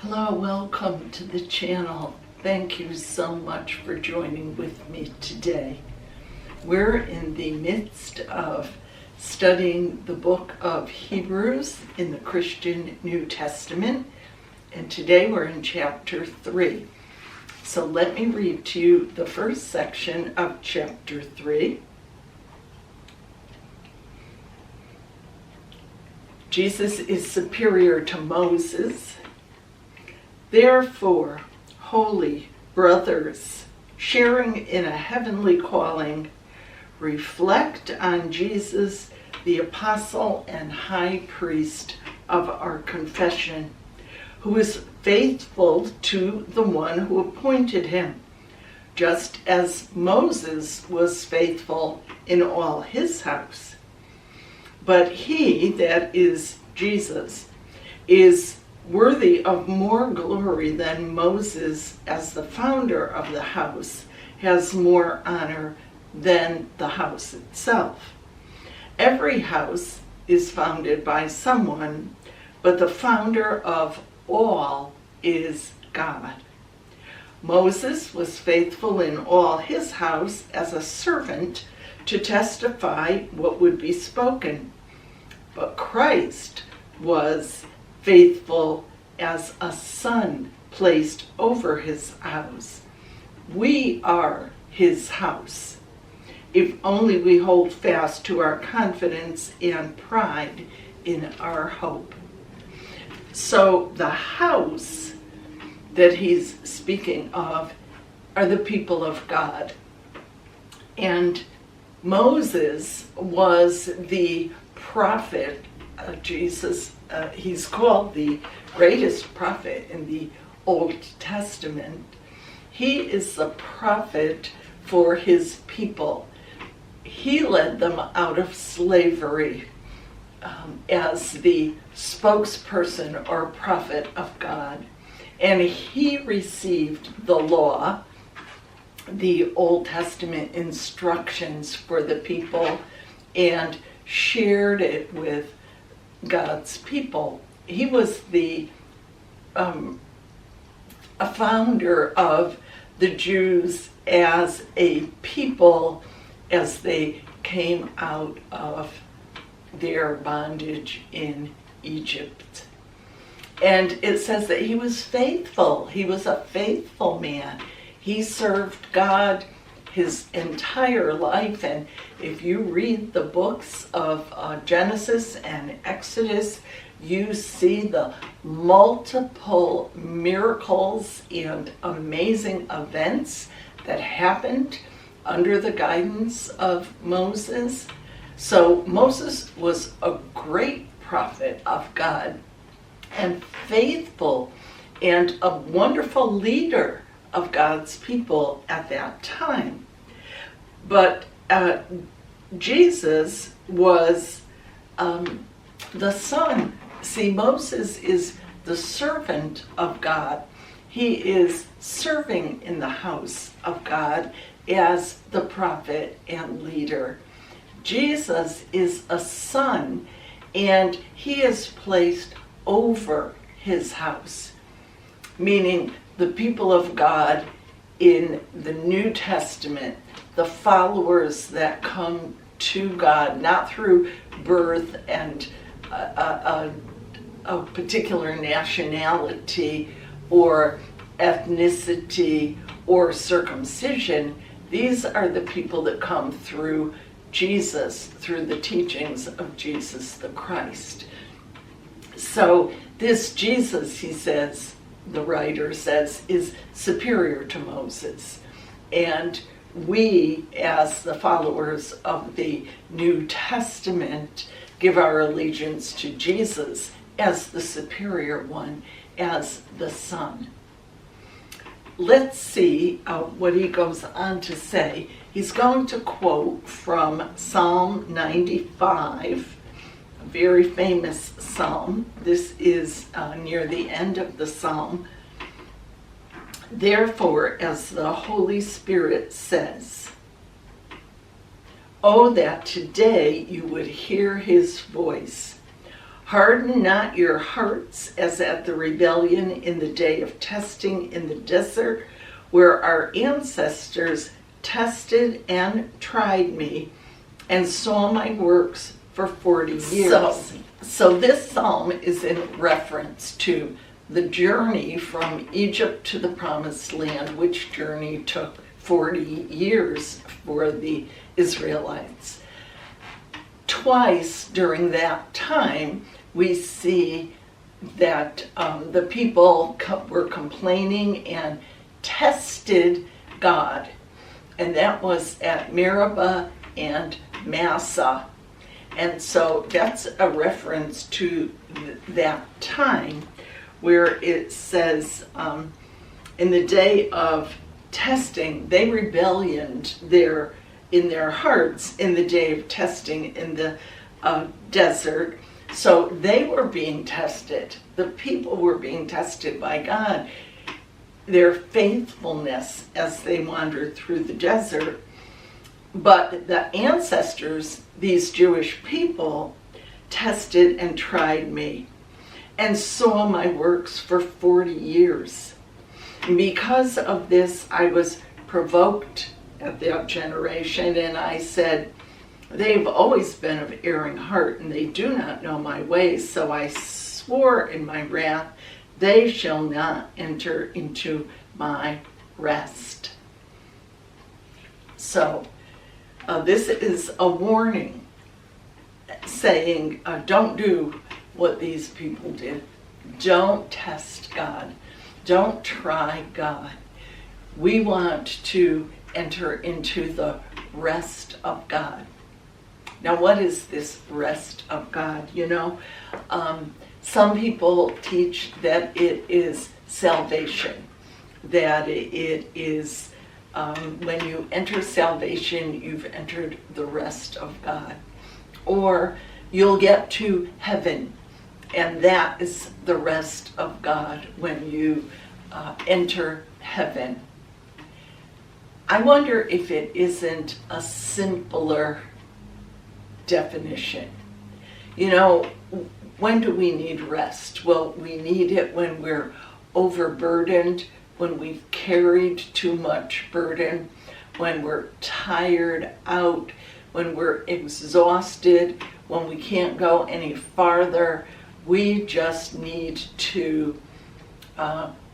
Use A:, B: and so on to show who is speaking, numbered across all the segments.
A: Hello, welcome to the channel. Thank you so much for joining with me today. We're in the midst of studying the book of Hebrews in the Christian New Testament, and today we're in chapter 3. So let me read to you the first section of chapter 3. Jesus is superior to Moses. Therefore, holy brothers, sharing in a heavenly calling, reflect on Jesus, the apostle and high priest of our confession, who is faithful to the one who appointed him, just as Moses was faithful in all his house. But he, that is Jesus, is worthy of more glory than Moses, as the founder of the house has more honor than the house itself. Every house is founded by someone, but the founder of all is God. Moses was faithful in all his house as a servant to testify what would be spoken, but Christ was faithful as a son placed over his house. We are his house, if only we hold fast to our confidence and pride in our hope. So the house that he's speaking of are the people of God. And Moses was the prophet. He's called the greatest prophet in the Old Testament. He is the prophet for his people. He led them out of slavery as the spokesperson or prophet of God. And he received the law, the Old Testament instructions for the people, and shared it with God's people. He was the a founder of the Jews as a people as they came out of their bondage in Egypt. And it says that he was faithful. He was a faithful man. He served God his entire life, and if you read the books of Genesis and Exodus, you see the multiple miracles and amazing events that happened under the guidance of Moses. So Moses was a great prophet of God and faithful and a wonderful leader of God's people at that time. But Jesus was the son. See, Moses is the servant of God. He is serving in the house of God as the prophet and leader. Jesus is a son, and he is placed over his house, meaning the people of God in the New Testament, the followers that come to God, not through birth and a particular nationality or ethnicity or circumcision. These are the people that come through Jesus, through the teachings of Jesus the Christ. So this Jesus, he says, the writer says, is superior to Moses. And we, as the followers of the New Testament, give our allegiance to Jesus as the superior one, as the Son. Let's see what he goes on to say. He's going to quote from Psalm 95, a very famous psalm. This is near the end of the psalm. Therefore, as the Holy Spirit says, "Oh, that today you would hear his voice. Harden not your hearts as at the rebellion in the day of testing in the desert, where our ancestors tested and tried me and saw my works for 40 years. So this psalm is in reference to the journey from Egypt to the Promised Land, which journey took 40 years for the Israelites. Twice during that time, we see that the people were complaining and tested God. And that was at Meribah and Massah. And so that's a reference to that time where it says, in the day of testing, they rebelled in their hearts in the day of testing in the desert. So they were being tested. The people were being tested by God. Their faithfulness as they wandered through the desert. But the ancestors, these Jewish people, tested and tried me and saw my works for 40 years. And because of this, I was provoked at that generation, and I said, they've always been of erring heart, and they do not know my ways. So I swore in my wrath, they shall not enter into my rest. So this is a warning saying, don't do what these people did. Don't test God. Don't try God. We want to enter into the rest of God. Now, what is this rest of God? Some people teach that it is salvation, that it is when you enter salvation, you've entered the rest of God. Or you'll get to heaven, and that is the rest of God when you enter heaven. I wonder if it isn't a simpler definition. When do we need rest? Well, we need it when we're overburdened, when we've carried too much burden, when we're tired out, when we're exhausted, when we can't go any farther. We just need to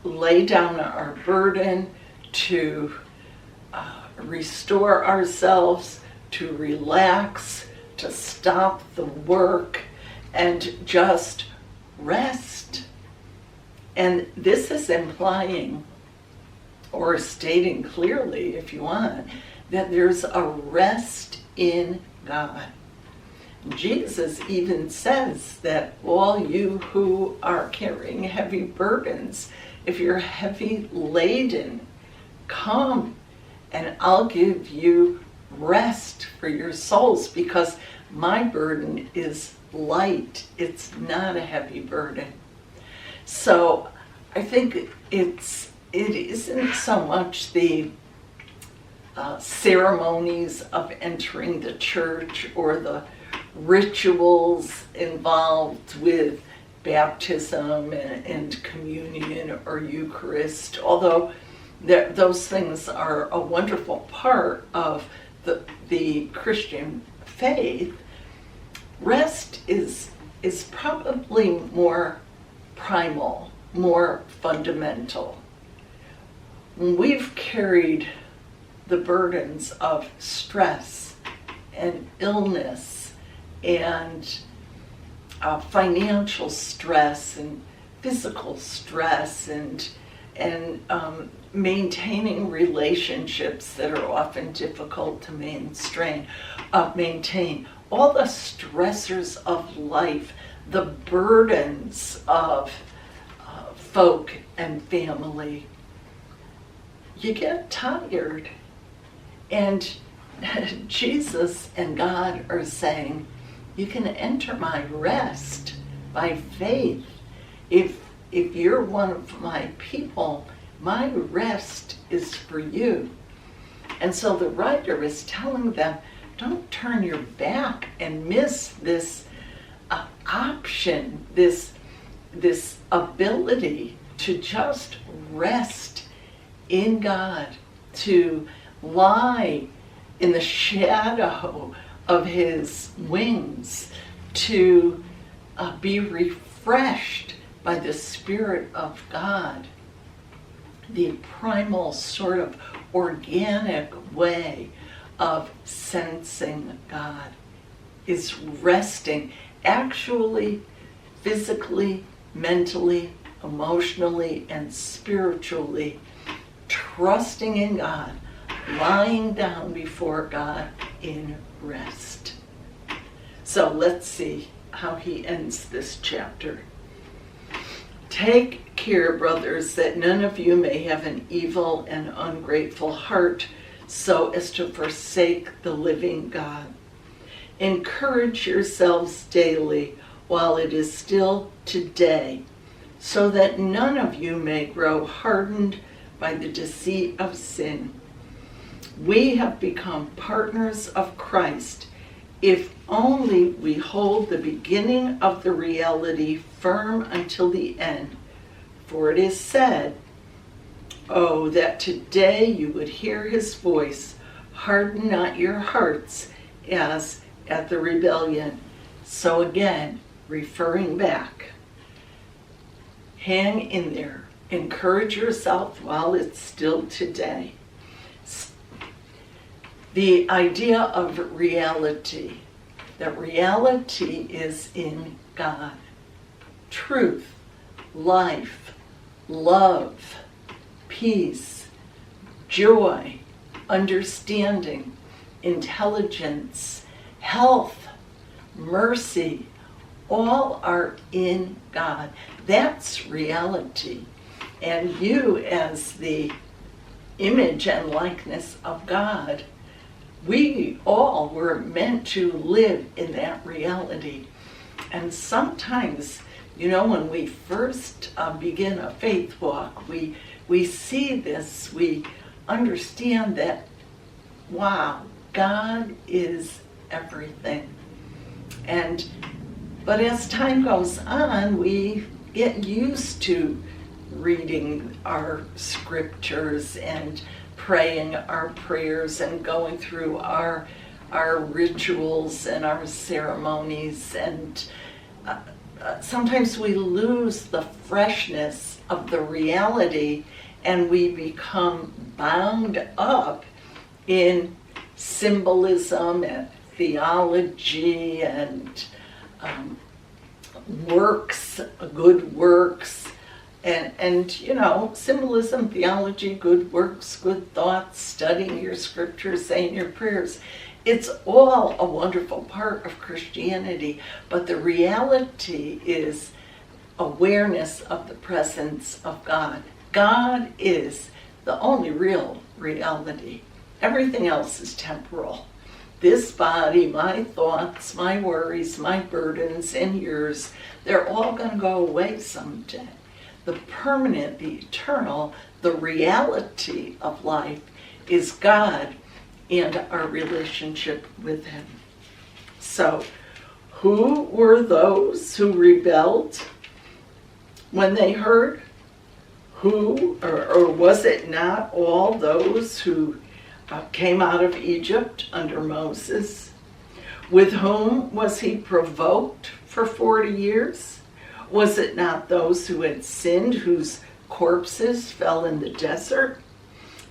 A: lay down our burden, to restore ourselves, to relax, to stop the work, and just rest. And this is implying, or stating clearly if you want, that there's a rest in God. Jesus even says that all you who are carrying heavy burdens, if you're heavy laden, come and I'll give you rest for your souls, because my burden is light. It's not a heavy burden. So I think it isn't so much the ceremonies of entering the church or the rituals involved with baptism and communion or Eucharist, although those things are a wonderful part of the Christian faith. Rest is probably more primal, more fundamental. When we've carried the burdens of stress and illness and financial stress and physical stress and maintaining relationships that are often difficult to maintain, all the stressors of life, the burdens of folk and family, you get tired. And Jesus and God are saying, you can enter my rest by faith. If you're one of my people, my rest is for you. And so the writer is telling them, don't turn your back and miss this option, this ability to just rest in God, to lie in the shadow of his wings, to be refreshed by the Spirit of God. The primal sort of organic way of sensing God is resting, actually, physically, mentally, emotionally, and spiritually, trusting in God, lying down before God in rest. So let's see how he ends this chapter. Take care, brothers, that none of you may have an evil and ungrateful heart, so as to forsake the living God. Encourage yourselves daily while it is still today, so that none of you may grow hardened by the deceit of sin. We have become partners of Christ if only we hold the beginning of the reality firm until the end. For it is said, "Oh, that today you would hear his voice, harden not your hearts as at the rebellion." So again, referring back, hang in there. Encourage yourself while it's still today. The idea of reality, that reality is in God. Truth, life, love, peace, joy, understanding, intelligence, health, mercy, all are in God. That's reality. And you, as the image and likeness of God, we all were meant to live in that reality. And sometimes, when we first begin a faith walk, we see this, we understand that, wow, God is everything. But as time goes on, we get used to reading our scriptures and praying our prayers and going through our rituals and our ceremonies, and sometimes we lose the freshness of the reality, and we become bound up in symbolism and theology and works, good works, and symbolism, theology, good works, good thoughts, studying your scriptures, saying your prayers. It's all a wonderful part of Christianity, but the reality is awareness of the presence of God. God is the only real reality. Everything else is temporal. This body, my thoughts, my worries, my burdens, and yours, they're all going to go away someday. The permanent, the eternal, the reality of life is God and our relationship with him. So, who were those who rebelled when they heard? Who, or was it not all those who came out of Egypt under Moses? With whom was he provoked for 40 years? Was it not those who had sinned, whose corpses fell in the desert?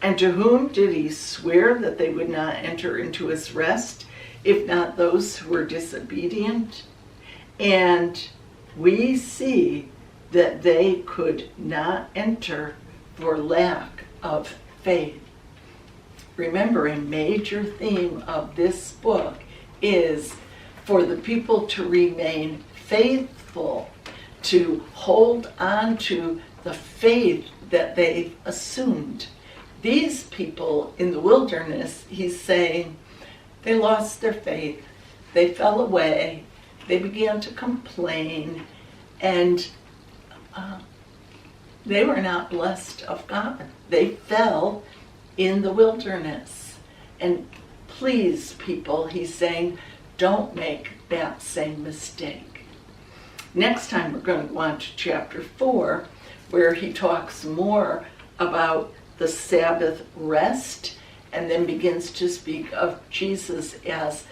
A: And to whom did he swear that they would not enter into his rest, if not those who were disobedient? And we see that they could not enter for lack of faith. Remember, a major theme of this book is for the people to remain faithful, to hold on to the faith that they've assumed. These people in the wilderness, he's saying, they lost their faith, they fell away, they began to complain, and they were not blessed of God. They fell in the wilderness. And please, people, he's saying, don't make that same mistake. Next time we're going to go on to chapter 4, where he talks more about the Sabbath rest, and then begins to speak of Jesus as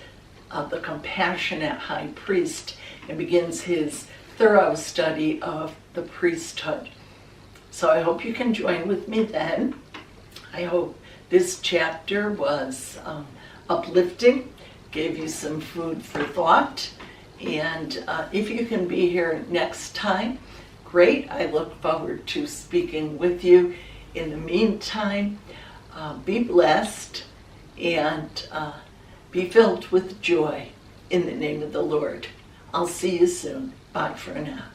A: the compassionate high priest, and begins his thorough study of the priesthood. So I hope you can join with me then. I hope this chapter was uplifting, gave you some food for thought, and if you can be here next time, great. I look forward to speaking with you. In the meantime, be blessed and be filled with joy in the name of the Lord. I'll see you soon. Bye for now.